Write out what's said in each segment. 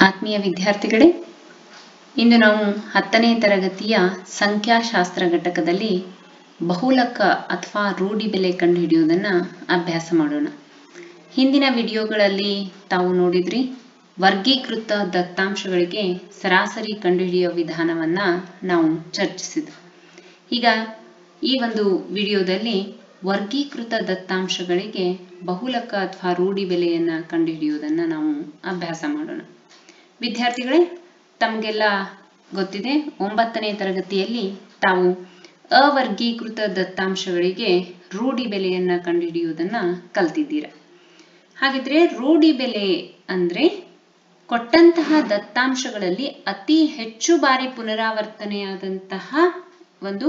ಆತ್ಮೀಯ ವಿದ್ಯಾರ್ಥಿಗಳೇ, ಇಂದು ನಾವು 10ನೇ ತರಗತಿಯ ಸಂಖ್ಯಾಶಾಸ್ತ್ರ ಘಟಕದಲ್ಲಿ ಬಹುಲಕ ಅಥವಾ ರೂಢಿ ಬೆಲೆ ಕಂಡುಹಿಡಿಯುವುದನ್ನು ಅಭ್ಯಾಸ ಮಾಡೋಣ. ಹಿಂದಿನ ವಿಡಿಯೋಗಳಲ್ಲಿ ತಾವು ನೋಡಿದ್ರಿ, ವರ್ಗೀಕೃತ ದತ್ತಾಂಶಗಳಿಗೆ ಸರಾಸರಿ ಕಂಡುಹಿಡಿಯುವ ವಿಧಾನವನ್ನು ನಾವು ಚರ್ಚಿಸಿದ್ವಿ. ಈಗ ಈ ಒಂದು ವಿಡಿಯೋದಲ್ಲಿ ವರ್ಗೀಕೃತ ದತ್ತಾಂಶಗಳಿಗೆ ಬಹುಲಕ ಅಥವಾ ರೂಢಿ ಬೆಲೆಯನ್ನು ಕಂಡುಹಿಡಿಯುವುದನ್ನು ನಾವು ಅಭ್ಯಾಸ ಮಾಡೋಣ. ವಿದ್ಯಾರ್ಥಿಗಳೇ, ತಮಗೆಲ್ಲ ಗೊತ್ತಿದೆ, 9ನೇ ತರಗತಿಯಲ್ಲಿ ತಾವು ಅವರ್ಗೀಕೃತ ದತ್ತಾಂಶಗಳಿಗೆ ರೂಢಿ ಬೆಲೆಯನ್ನು ಕಂಡುಹಿಡಿಯುವುದನ್ನು ಕಲ್ತಿದ್ದೀರ. ಹಾಗಿದ್ರೆ ರೂಢಿ ಬೆಲೆ ಅಂದ್ರೆ ಕೊಟ್ಟಂತಹ ದತ್ತಾಂಶಗಳಲ್ಲಿ ಅತಿ ಹೆಚ್ಚು ಬಾರಿ ಪುನರಾವರ್ತನೆಯಾದಂತಹ ಒಂದು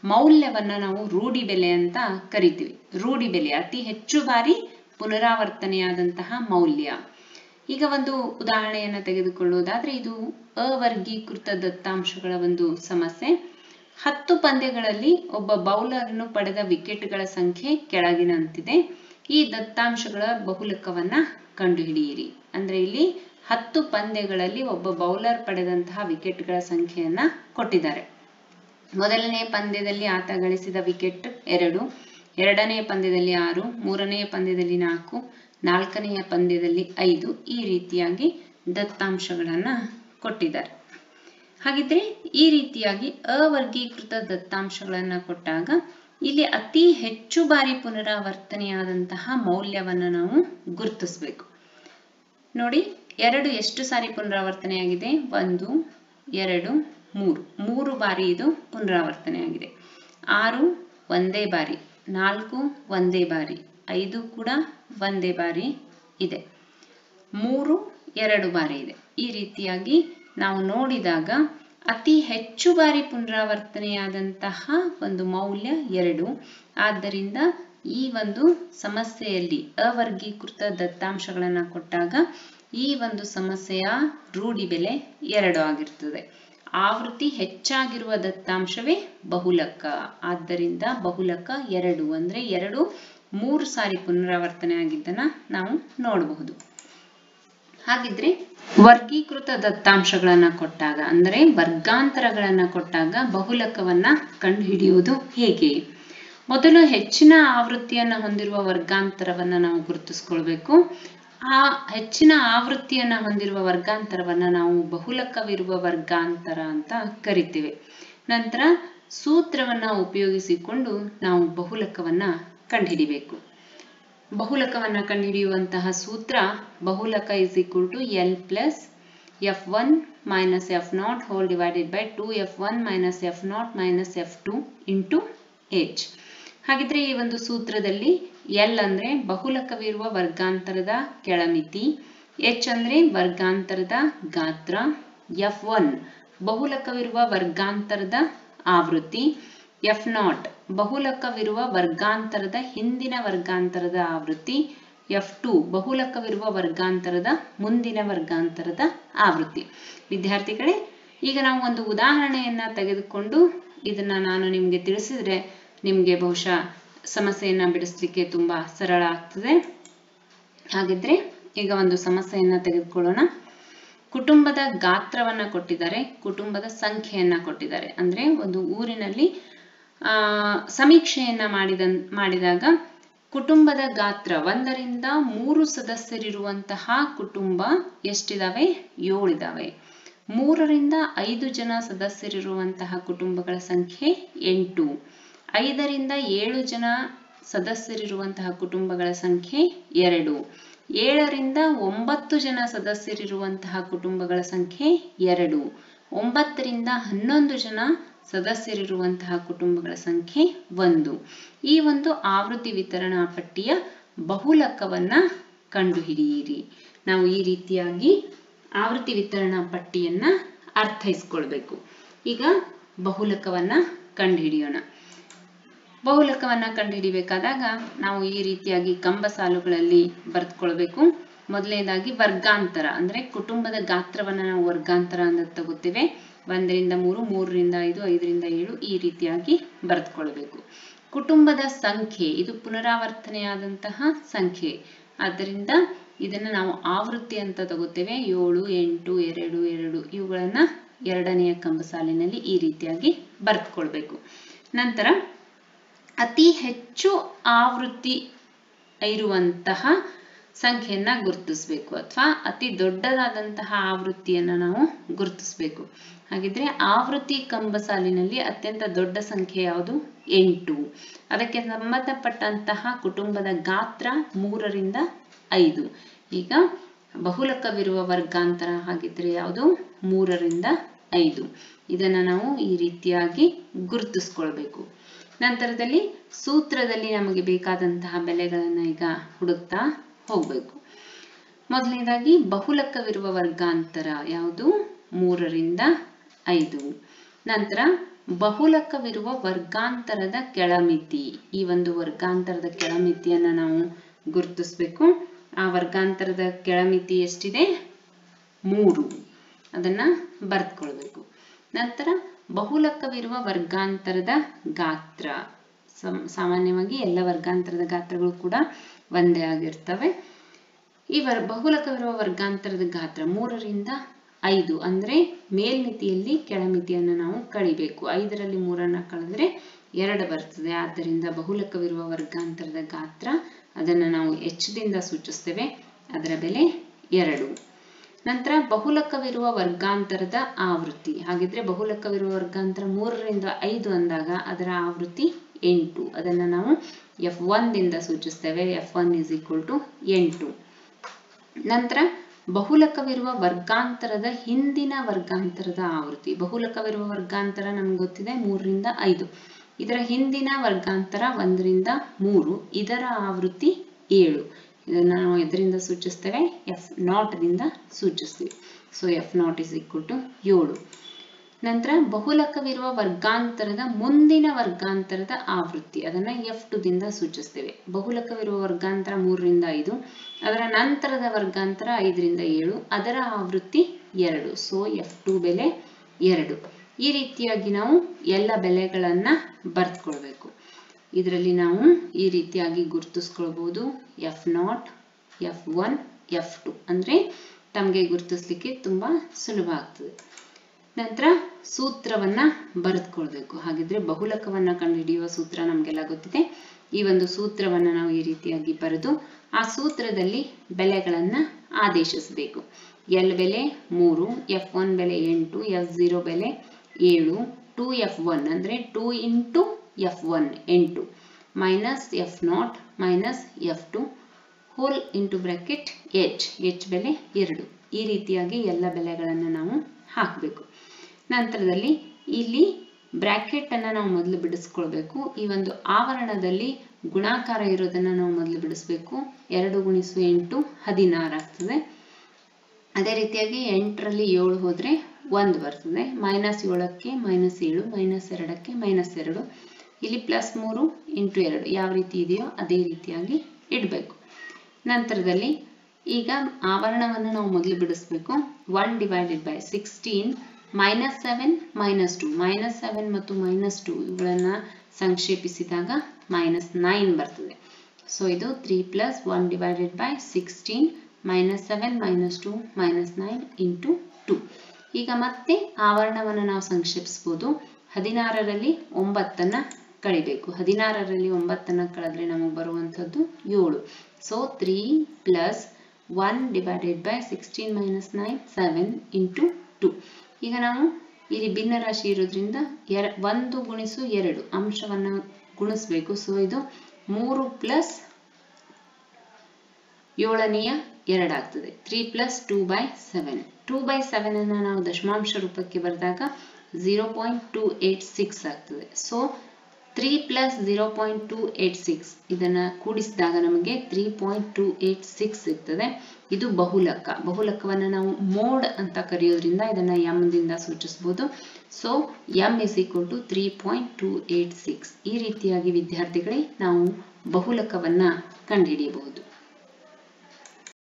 ಮೌಲ್ಯವನ್ನ ನಾವು ರೂಢಿ ಬೆಲೆ ಅಂತ ಕರಿತೀವಿ. ರೂಢಿ ಬೆಲೆ ಅತಿ ಹೆಚ್ಚು ಬಾರಿ ಪುನರಾವರ್ತನೆಯಾದಂತಹ ಮೌಲ್ಯ. ಈಗ ಒಂದು ಉದಾಹರಣೆಯನ್ನು ತೆಗೆದುಕೊಳ್ಳುವುದಾದ್ರೆ, ಇದು ಅವರ್ಗೀಕೃತ ದತ್ತಾಂಶಗಳ ಒಂದು ಸಮಸ್ಯೆ. 10 ಪಂದ್ಯಗಳಲ್ಲಿ ಒಬ್ಬ ಬೌಲರ್ನು ಪಡೆದ ವಿಕೆಟ್ಗಳ ಸಂಖ್ಯೆ ಕೆಳಗಿನಂತಿದೆ. ಈ ದತ್ತಾಂಶಗಳ ಬಹುಲಕವನ್ನ ಕಂಡುಹಿಡಿಯಿರಿ. ಅಂದ್ರೆ ಇಲ್ಲಿ 10 ಪಂದ್ಯಗಳಲ್ಲಿ ಒಬ್ಬ ಬೌಲರ್ ಪಡೆದಂತಹ ವಿಕೆಟ್ಗಳ ಸಂಖ್ಯೆಯನ್ನ ಕೊಟ್ಟಿದ್ದಾರೆ. ಮೊದಲನೇ ಪಂದ್ಯದಲ್ಲಿ ಆತ ಗಳಿಸಿದ ವಿಕೆಟ್ 2, ಎರಡನೇ ಪಂದ್ಯದಲ್ಲಿ 6, ಮೂರನೇ ಪಂದ್ಯದಲ್ಲಿ 4, ನಾಲ್ಕನೆಯ ಪಂದ್ಯದಲ್ಲಿ 5, ಈ ರೀತಿಯಾಗಿ ದತ್ತಾಂಶಗಳನ್ನ ಕೊಟ್ಟಿದ್ದಾರೆ. ಹಾಗಿದ್ರೆ ಈ ರೀತಿಯಾಗಿ ಅವರ್ಗೀಕೃತ ದತ್ತಾಂಶಗಳನ್ನ ಕೊಟ್ಟಾಗ ಇಲ್ಲಿ ಅತಿ ಹೆಚ್ಚು ಬಾರಿ ಪುನರಾವರ್ತನೆಯಾದಂತಹ ಮೌಲ್ಯವನ್ನ ನಾವು ಗುರುತಿಸಬೇಕು. ನೋಡಿ, 2 ಎಷ್ಟು ಸಾರಿ ಪುನರಾವರ್ತನೆಯಾಗಿದೆ? 1, 2, 3 ಬಾರಿ ಇದು ಪುನರಾವರ್ತನೆಯಾಗಿದೆ. 6 ಒಂದೇ ಬಾರಿ, 4 ಒಂದೇ ಬಾರಿ, 5 ಕೂಡ ಒಂದೇ ಬಾರಿ ಇದೆ, 3 2 ಬಾರಿ ಇದೆ. ಈ ರೀತಿಯಾಗಿ ನಾವು ನೋಡಿದಾಗ ಅತಿ ಹೆಚ್ಚು ಬಾರಿ ಪುನರಾವರ್ತನೆಯಾದಂತಹ ಒಂದು ಮೌಲ್ಯ 2. ಆದ್ದರಿಂದ ಈ ಒಂದು ಸಮಸ್ಯೆಯಲ್ಲಿ ಅವರ್ಗೀಕೃತ ದತ್ತಾಂಶಗಳನ್ನು ಕೊಟ್ಟಾಗ ಈ ಒಂದು ಸಮಸ್ಯೆಯ ರೂಢಿ ಬೆಲೆ 2 ಆಗಿರ್ತದೆ. ಆವೃತ್ತಿ ಹೆಚ್ಚಾಗಿರುವ ದತ್ತಾಂಶವೇ ಬಹುಲಕ. ಆದ್ದರಿಂದ ಬಹುಲಕ 2 ಅಂದ್ರೆ 2 3 ಸಾರಿ ಪುನರಾವರ್ತನೆ ಆಗಿದ್ದನ್ನ ನಾವು ನೋಡಬಹುದು. ಹಾಗಿದ್ರೆ ವರ್ಗೀಕೃತ ದತ್ತಾಂಶಗಳನ್ನ ಕೊಟ್ಟಾಗ ಅಂದ್ರೆ ವರ್ಗಾಂತರಗಳನ್ನ ಕೊಟ್ಟಾಗ ಬಹುಲಕವನ್ನ ಕಂಡುಹಿಡಿಯುವುದು ಹೇಗೆ? ಮೊದಲು ಹೆಚ್ಚಿನ ಆವೃತ್ತಿಯನ್ನು ಹೊಂದಿರುವ ವರ್ಗಾಂತರವನ್ನ ನಾವು ಗುರುತಿಸ್ಕೊಳ್ಬೇಕು. ಆ ಹೆಚ್ಚಿನ ಆವೃತ್ತಿಯನ್ನು ಹೊಂದಿರುವ ವರ್ಗಾಂತರವನ್ನ ನಾವು ಬಹುಲಕವಿರುವ ವರ್ಗಾಂತರ ಅಂತ ಕರಿತೇವೆ. ನಂತರ ಸೂತ್ರವನ್ನ ಉಪಯೋಗಿಸಿಕೊಂಡು ನಾವು ಬಹುಲಕವನ್ನ ಕಂಡುಹಿಡಿಬೇಕು. ಬಹುಲಕವನ್ನ ಕಂಡುಹಿಡಿಯುವಂತಹ ಸೂತ್ರ ಬಹುಲಕ L plus f1 minus f0 whole divided by 2f1 minus f0 minus f2 into h. ಹಾಗಿದ್ರೆ ಈ ಒಂದು ಸೂತ್ರದಲ್ಲಿ L ಅಂದ್ರೆ ಬಹುಲಕವಿರುವ ವರ್ಗಾಂತರದ ಕೆಳಮಿತಿ, h ಅಂದ್ರೆ ವರ್ಗಾಂತರದ ಗಾತ್ರ, f1 ಬಹುಲಕವಿರುವ ವರ್ಗಾಂತರದ ಆವೃತ್ತಿ, f0 ಬಹುಲಕವಿರುವ ವರ್ಗಾಂತರದ ಹಿಂದಿನ ವರ್ಗಾಂತರದ ಆವೃತ್ತಿ, f2 ಬಹುಲಕವಿರುವ ವರ್ಗಾಂತರದ ಮುಂದಿನ ವರ್ಗಾಂತರದ ಆವೃತ್ತಿ. ವಿದ್ಯಾರ್ಥಿಗಳೇ, ಈಗ ನಾವು ಒಂದು ಉದಾಹರಣೆಯನ್ನ ತೆಗೆದುಕೊಂಡು ಇದನ್ನ ನಾನು ನಿಮಗೆ ತಿಳಿಸಿದ್ರೆ ನಿಮಗೆ ಬಹುಶಃ ಸಮಸ್ಯೆಯನ್ನ ಬಿಡಿಸ್ಲಿಕ್ಕೆ ತುಂಬಾ ಸರಳ ಆಗ್ತದೆ. ಹಾಗಿದ್ರೆ ಈಗ ಒಂದು ಸಮಸ್ಯೆಯನ್ನ ತೆಗೆದುಕೊಳ್ಳೋಣ. ಕುಟುಂಬದ ಗಾತ್ರವನ್ನ ಕೊಟ್ಟಿದ್ದಾರೆ, ಕುಟುಂಬದ ಸಂಖ್ಯೆಯನ್ನ ಕೊಟ್ಟಿದ್ದಾರೆ. ಅಂದ್ರೆ ಒಂದು ಊರಿನಲ್ಲಿ ಸಮೀಕ್ಷೆಯನ್ನ ಮಾಡಿದಾಗ ಕುಟುಂಬದ ಗಾತ್ರ 1 ರಿಂದ 3 ಸದಸ್ಯರಿರುವಂತಹ ಕುಟುಂಬ ಎಷ್ಟಿದಾವೆ? 7 ಇದಾವೆ. 3 ರಿಂದ 5 ಜನ ಸದಸ್ಯರಿರುವಂತಹ ಕುಟುಂಬಗಳ ಸಂಖ್ಯೆ 8. 5 ರಿಂದ 7 ಜನ ಸದಸ್ಯರಿರುವಂತಹ ಕುಟುಂಬಗಳ ಸಂಖ್ಯೆ 2. 7 ರಿಂದ 9 ಜನ ಸದಸ್ಯರಿರುವಂತಹ ಕುಟುಂಬಗಳ ಸಂಖ್ಯೆ 2. 9 ರಿಂದ 11 ಜನ ಸದಸ್ಯರಿರುವಂತಹ ಕುಟುಂಬಗಳ ಸಂಖ್ಯೆ 1. ಈ ಒಂದು ಆವೃತ್ತಿ ವಿತರಣಾ ಪಟ್ಟಿಯ ಬಹುಲಕವನ್ನ ಕಂಡುಹಿಡಿಯಿರಿ. ನಾವು ಈ ರೀತಿಯಾಗಿ ಆವೃತ್ತಿ ವಿತರಣಾ ಪಟ್ಟಿಯನ್ನ ಅರ್ಥೈಸ್ಕೊಳ್ಬೇಕು. ಈಗ ಬಹುಲಕವನ್ನ ಕಂಡುಹಿಡಿಯೋಣ. ಬಹುಲಕವನ್ನ ಕಂಡುಹಿಡಿಬೇಕಾದಾಗ ನಾವು ಈ ರೀತಿಯಾಗಿ ಕಂಬ ಸಾಲುಗಳಲ್ಲಿ ಬರೆದುಕೊಳ್ಬೇಕು. ಮೊದಲನೇದಾಗಿ ವರ್ಗಾಂತರ ಅಂದ್ರೆ ಕುಟುಂಬದ ಗಾತ್ರವನ್ನ ನಾವು ವರ್ಗಾಂತರ ಅಂತ ತಗೋತೇವೆ. 1 ರಿಂದ 3, 3 ರಿಂದ 5, 5 ರಿಂದ 7 ಈ ರೀತಿಯಾಗಿ ಬರೆದುಕೊಳ್ಬೇಕು. ಕುಟುಂಬದ ಸಂಖ್ಯೆ ಇದು ಪುನರಾವರ್ತನೆಯಾದಂತಹ ಸಂಖ್ಯೆ. ಆದ್ದರಿಂದ ಇದನ್ನ ನಾವು ಆವೃತ್ತಿ ಅಂತ ತಗೋತೇವೆ. 7, 8, 2, 2 ಇವುಗಳನ್ನ ಎರಡನೆಯ ಕಂಬ ಸಾಲಿನಲ್ಲಿ ಈ ರೀತಿಯಾಗಿ ಬರೆದುಕೊಳ್ಬೇಕು. ನಂತರ ಅತಿ ಹೆಚ್ಚು ಆವೃತ್ತಿ ಇರುವಂತಹ ಸಂಖ್ಯೆಯನ್ನ ಗುರುತಿಸಬೇಕು ಅಥವಾ ಅತಿ ದೊಡ್ಡದಾದಂತಹ ಆವೃತ್ತಿಯನ್ನ ನಾವು ಗುರುತಿಸಬೇಕು. ಹಾಗಿದ್ರೆ ಆವೃತ್ತಿ ಕಂಬ ಸಾಲಿನಲ್ಲಿ ಅತ್ಯಂತ ದೊಡ್ಡ ಸಂಖ್ಯೆ ಯಾವುದು? 8. ಅದಕ್ಕೆ ಸಂಬಂಧಪಟ್ಟಂತಹ ಕುಟುಂಬದ ಗಾತ್ರ 3 ರಿಂದ 5. ಈಗ ಬಹುಲಕವಿರುವ ವರ್ಗಾಂತರ ಹಾಗಿದ್ರೆ ಯಾವುದು? 3 ರಿಂದ 5. ಇದನ್ನ ನಾವು ಈ ರೀತಿಯಾಗಿ ಗುರುತಿಸ್ಕೊಳ್ಬೇಕು. ನಂತರದಲ್ಲಿ ಸೂತ್ರದಲ್ಲಿ ನಮಗೆ ಬೇಕಾದಂತಹ ಬೆಲೆಗಳನ್ನ ಈಗ ಹುಡುಕ್ತಾ ಹೋಗ್ಬೇಕು. ಮೊದಲನೇದಾಗಿ ಬಹುಲಕವಿರುವ ವರ್ಗಾಂತರ ಯಾವುದು? 3 ರಿಂದ 5. ನಂತರ ಬಹುಲಕವಿರುವ ವರ್ಗಾಂತರದ ಕೆಳಮಿತಿ. ಈ ಒಂದು ವರ್ಗಾಂತರದ ಕೆಳಮಿತಿಯನ್ನ ನಾವು ಗುರುತಿಸಬೇಕು. ಆ ವರ್ಗಾಂತರದ ಕೆಳಮಿತಿ ಎಷ್ಟಿದೆ? 3. ಅದನ್ನ ಬರೆದುಕೊಳ್ಬೇಕು. ನಂತರ ಬಹುಲಕವಿರುವ ವರ್ಗಾಂತರದ ಗಾತ್ರ. ಸಾಮಾನ್ಯವಾಗಿ ಎಲ್ಲ ವರ್ಗಾಂತರದ ಗಾತ್ರಗಳು ಕೂಡ ಒಂದೇ ಆಗಿರ್ತವೆ. ಈ ಬಹುಲಕವಿರುವ ವರ್ಗಾಂತರದ ಗಾತ್ರ 3 ರಿಂದ 5 ಅಂದ್ರೆ ಮೇಲ್ಮಿತಿಯಲ್ಲಿ ಕೆಳಮಿತಿಯನ್ನು ನಾವು ಕಳಿಬೇಕು. 5ರಲ್ಲಿ 3 ಕಳೆದ್ರೆ 2 ಬರ್ತದೆ. ಆದ್ದರಿಂದ ಬಹುಲಕವಿರುವ ವರ್ಗಾಂತರದ ಗಾತ್ರ ಅದನ್ನು ನಾವು h ದಿಂದ ಸೂಚಿಸ್ತೇವೆ. ಅದರ ಬೆಲೆ 2. ನಂತರ ಬಹುಲಕವಿರುವ ವರ್ಗಾಂತರದ ಆವೃತ್ತಿ. ಹಾಗಿದ್ರೆ ಬಹುಲಕವಿರುವ ವರ್ಗಾಂತರ 3 ರಿಂದ 5 ಅಂದಾಗ ಅದರ ಆವೃತ್ತಿ 8. ಅದನ್ನು ನಾವು F1 ದಿಂದ ಸೂಚಿಸ್ತೇವೆ. F1 = 8. ನಂತರ ಬಹುಲಕವಿರುವ ವರ್ಗಾಂತರದ ಹಿಂದಿನ ವರ್ಗಾಂತರದ ಆವೃತ್ತಿ. ಬಹುಲಕವಿರುವ ವರ್ಗಾಂತರ ನಮ್ಗೆ ಗೊತ್ತಿದೆ 3 ರಿಂದ 5. ಇದರ ಹಿಂದಿನ ವರ್ಗಾಂತರ 1 ರಿಂದ 3. ಇದರ ಆವೃತ್ತಿ 7. ಇದನ್ನು ನಾವು ಇದರಿಂದ ಸೂಚಿಸ್ತೇವೆ? F0 ದಿಂದ ಸೂಚಿಸ್ತೀವಿ. So F0 = 7. ನಂತರ ಬಹುಲಕವಿರುವ ವರ್ಗಾಂತರದ ಮುಂದಿನ ವರ್ಗಾಂತರದ ಆವೃತ್ತಿ. ಅದನ್ನ F2 ದಿಂದ ಸೂಚಿಸ್ತೇವೆ. ಬಹುಲಕವಿರುವ ವರ್ಗಾಂತರ 3 ರಿಂದ 5. ಅದರ ನಂತರದ ವರ್ಗಾಂತರ 5 ರಿಂದ 7. ಅದರ ಆವೃತ್ತಿ 2. ಸೊ F2 ಬೆಲೆ 2. ಈ ರೀತಿಯಾಗಿ ನಾವು ಎಲ್ಲ ಬೆಲೆಗಳನ್ನ ಬರೆದುಕೊಳ್ಬೇಕು. ಇದರಲ್ಲಿ ನಾವು ಈ ರೀತಿಯಾಗಿ ಗುರುತಿಸ್ಕೊಳ್ಬಹುದು. F0, F1, F2 ಅಂದ್ರೆ ತಮಗೆ ಗುರುತಿಸ್ಲಿಕ್ಕೆ ತುಂಬಾ ಸುಲಭ ಆಗ್ತದೆ. ನಂತರ ಸೂತ್ರವನ್ನ ಬರೆದುಕೊಳ್ಬೇಕು. ಹಾಗಿದ್ರೆ ಬಹುಲಕವನ್ನ ಕಂಡುಹಿಡಿಯುವ ಸೂತ್ರ ನಮಗೆಲ್ಲ ಗೊತ್ತಿದೆ. ಈ ಒಂದು ಸೂತ್ರವನ್ನ ನಾವು ಈ ರೀತಿಯಾಗಿ ಬರೆದು ಆ ಸೂತ್ರದಲ್ಲಿ ಬೆಲೆಗಳನ್ನ ಆದೇಶಿಸಬೇಕು. L ಬೆಲೆ 3, F1 ಬೆಲೆ 8, F0 ಬೆಲೆ 7, 2F1 ಅಂದ್ರೆ 2 into F1 8 minus F0 minus F2 whole into bracket H ಬೆಲೆ 2. ಈ ರೀತಿಯಾಗಿ ಎಲ್ಲ ಬೆಲೆಗಳನ್ನು ನಾವು ಹಾಕಬೇಕು. ನಂತರದಲ್ಲಿ ಇಲ್ಲಿ ಬ್ರಾಕೆಟ್ ಅನ್ನ ನಾವು ಮೊದಲು ಬಿಡಿಸ್ಕೊಳ್ಬೇಕು. ಈ ಒಂದು ಆವರಣದಲ್ಲಿ ಗುಣಾಕಾರ ಇರೋದನ್ನ ನಾವು ಮೊದಲು ಬಿಡಿಸ್ಬೇಕು. 2 × 8 16 ಆಗ್ತದೆ. ಅದೇ ರೀತಿಯಾಗಿ 8ರಲ್ಲಿ 7 ಹೋದ್ರೆ 1 ಬರ್ತದೆ. -7ಕ್ಕೆ -7, -2ಕ್ಕೆ -2. ಇಲ್ಲಿ +3 × 2 ಯಾವ ರೀತಿ ಇದೆಯೋ ಅದೇ ರೀತಿಯಾಗಿ ಇಡಬೇಕು. ನಂತರದಲ್ಲಿ ಈಗ ಆವರಣವನ್ನು ನಾವು ಮೊದಲು ಬಿಡಿಸ್ಬೇಕು. 1/16 -7 -2 -7 ಮತ್ತು -2 ಇವುಗಳನ್ನ ಸಂಕ್ಷೇಪಿಸಿದಾಗ -9 ಬರ್ತದೆ. ಸೊ ಇದು 3 + 1/16 -7 -2 -9 × 2. ಈಗ ಮತ್ತೆ ಆವರಣವನ್ನು ನಾವು ಸಂಕ್ಷೇಪಿಸಬಹುದು. 16ರಲ್ಲಿ 9ಅನ್ನ ಕಳಿಬೇಕು. 16ರಲ್ಲಿ 9ಅನ್ನ ಕಳೆದ್ರೆ ನಮಗೆ ಬರುವಂತದ್ದು 7. ಸೊ 3 + 1/16 - 9 7 × 2. ಈಗ ನಾವು ಇಲ್ಲಿ ಭಿನ್ನ ರಾಶಿ ಇರೋದ್ರಿಂದ 1 × 2 ಅಂಶವನ್ನು ಗುಣಿಸಬೇಕು. ಸೊ ಇದು 3 + 7ನೇಯ 2 ಆಗ್ತದೆ. 3 + 2/7. 2/7 ಅನ್ನು ನಾವು ದಶಮಾಂಶ ರೂಪಕ್ಕೆ ಬರೆದಾಗ 0.286 ಆಗ್ತದೆ. ಸೊ 3 + 0.286 ಇದನ್ನ ಕೂಡಿಸಿದಾಗ ನಮಗೆ 3.286 ಸಿಗ್ತದೆ. ಇದು ಬಹುಲಕ. ಬಹುಲಕವನ್ನು ನಾವು ಮೋಡ್ ಅಂತ ಕರೆಯೋದ್ರಿಂದ ಇದನ್ನ m ದಿಂದ ಸೂಚಿಸಬಹುದು. So m = 3.286. ಈ ರೀತಿಯಾಗಿ ವಿದ್ಯಾರ್ಥಿಗಳೇ ನಾವು ಬಹುಲಕವನ್ನ ಕಂಡುಹಿಡಿಯಬಹುದು.